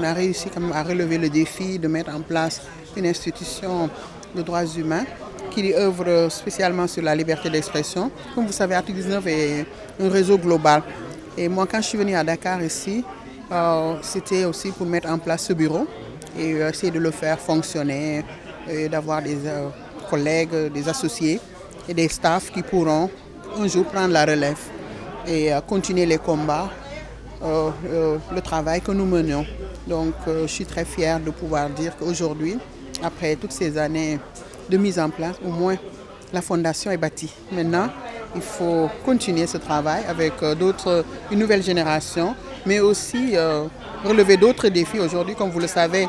a réussi quand même à relever le défi de mettre en place une institution de droits humains qui œuvre spécialement sur la liberté d'expression. Comme vous savez, Article 19 est un réseau global. Et moi, quand je suis venue à Dakar ici, c'était aussi pour mettre en place ce bureau et essayer de le faire fonctionner, et d'avoir des collègues, des associés et des staffs qui pourront un jour prendre la relève et continuer les combats, le travail que nous menions. Donc je suis très fière de pouvoir dire qu'aujourd'hui, après toutes ces années de mise en place, au moins la fondation est bâtie. Maintenant, il faut continuer ce travail avec une nouvelle génération, mais aussi relever d'autres défis. Aujourd'hui, comme vous le savez,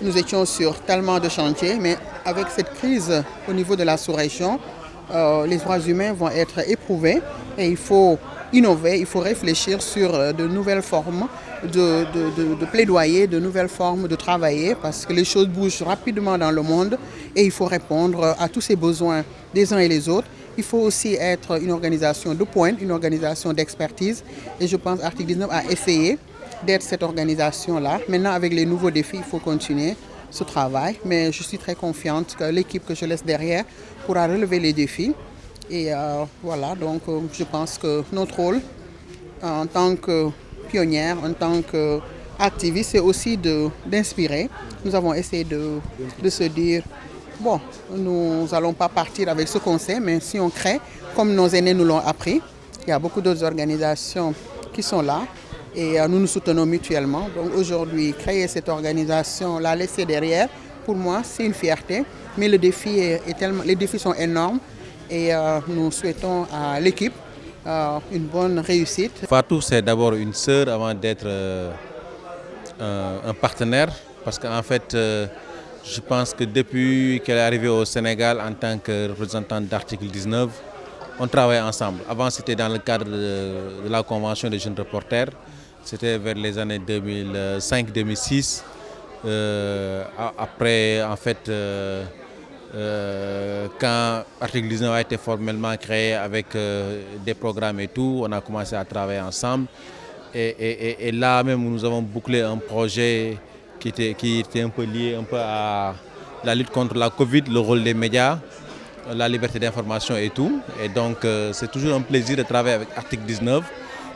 nous étions sur tellement de chantiers, mais avec cette crise au niveau de la sous-région, les droits humains vont être éprouvés et il faut innover, il faut réfléchir sur de nouvelles formes de plaidoyer, de nouvelles formes de travailler parce que les choses bougent rapidement dans le monde et il faut répondre à tous ces besoins des uns et des autres. Il faut aussi être une organisation de pointe, une organisation d'expertise et je pense qu'Article 19 a essayé d'être cette organisation-là. Maintenant, avec les nouveaux défis, il faut continuer ce travail, mais je suis très confiante que l'équipe que je laisse derrière pourra relever les défis. Et voilà, donc je pense que notre rôle en tant que pionnière, en tant qu'activiste, c'est aussi d'inspirer. Nous avons essayé de se dire, bon, nous n'allons pas partir avec ce qu'on sait, mais si on crée, comme nos aînés nous l'ont appris, il y a beaucoup d'autres organisations qui sont là et nous nous soutenons mutuellement. Donc aujourd'hui, créer cette organisation, la laisser derrière, pour moi, c'est une fierté, mais le défi les défis sont énormes et nous souhaitons à l'équipe une bonne réussite. Fatou, c'est d'abord une sœur avant d'être un partenaire, parce qu'en fait, je pense que depuis qu'elle est arrivée au Sénégal en tant que représentante d'Article 19, on travaille ensemble. Avant, c'était dans le cadre de la Convention des jeunes reporters. C'était vers les années 2005-2006. Après, en fait, quand Article 19 a été formellement créé avec des programmes et tout, on a commencé à travailler ensemble. Et là même, nous avons bouclé un projet qui était un peu lié à la lutte contre la Covid, le rôle des médias, la liberté d'information et tout. Et donc, c'est toujours un plaisir de travailler avec Article 19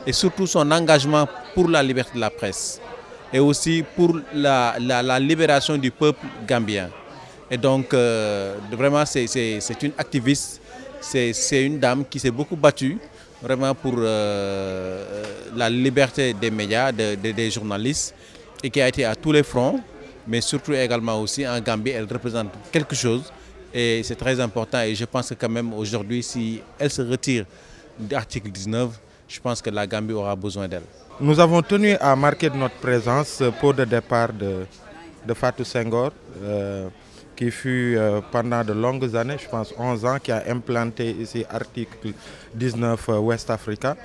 et surtout son engagement pour la liberté de la presse et aussi pour la libération du peuple gambien. Et donc, vraiment, c'est une activiste, c'est une dame qui s'est beaucoup battue vraiment pour la liberté des médias, des journalistes, et qui a été à tous les fronts, mais surtout également aussi en Gambie, elle représente quelque chose, et c'est très important, et je pense que quand même aujourd'hui, si elle se retire d'Article 19, je pense que la Gambie aura besoin d'elle. Nous avons tenu à marquer notre présence pour le départ de Fatou Senghor, qui fut pendant de longues années, je pense 11 ans, qui a implanté ici Article 19 West Africa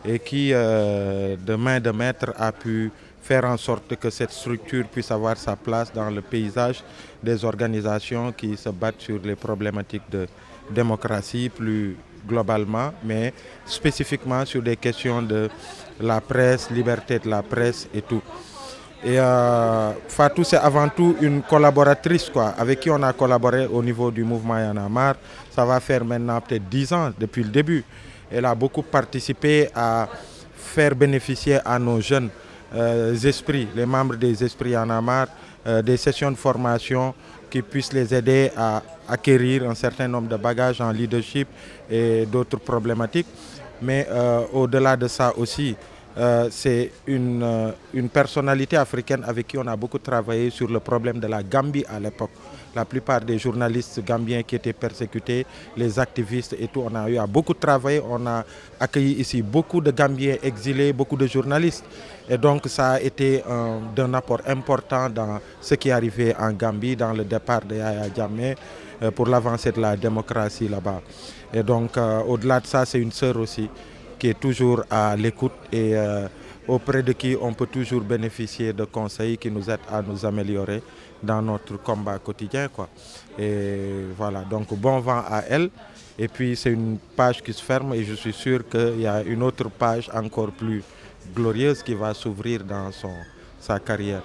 et qui, de main de maître, a pu faire en sorte que cette structure puisse avoir sa place dans le paysage des organisations qui se battent sur les problématiques de démocratie plus globalement, mais spécifiquement sur des questions de la presse, liberté de la presse et tout. Et Fatou, c'est avant tout une collaboratrice avec qui on a collaboré au niveau du mouvement Y en a marre. Ça va faire maintenant peut-être 10 ans depuis le début. Elle a beaucoup participé à faire bénéficier à nos jeunes esprits, les membres des esprits Y en a marre, des sessions de formation qui puissent les aider à acquérir un certain nombre de bagages en leadership et d'autres problématiques. Mais au-delà de ça aussi, c'est une personnalité africaine avec qui on a beaucoup travaillé sur le problème de la Gambie à l'époque. La plupart des journalistes gambiens qui étaient persécutés, les activistes et tout, on a eu à beaucoup travailler. On a accueilli ici beaucoup de Gambiens exilés, beaucoup de journalistes. Et donc ça a été d'un apport important dans ce qui est arrivé en Gambie, dans le départ de Yaya Jammeh, pour l'avancée de la démocratie là-bas. Et donc au-delà de ça, c'est une sœur aussi qui est toujours à l'écoute et auprès de qui on peut toujours bénéficier de conseils qui nous aident à nous améliorer dans notre combat quotidien, Et voilà, donc bon vent à elle. Et puis c'est une page qui se ferme et je suis sûr qu'il y a une autre page encore plus glorieuse qui va s'ouvrir dans son sa carrière.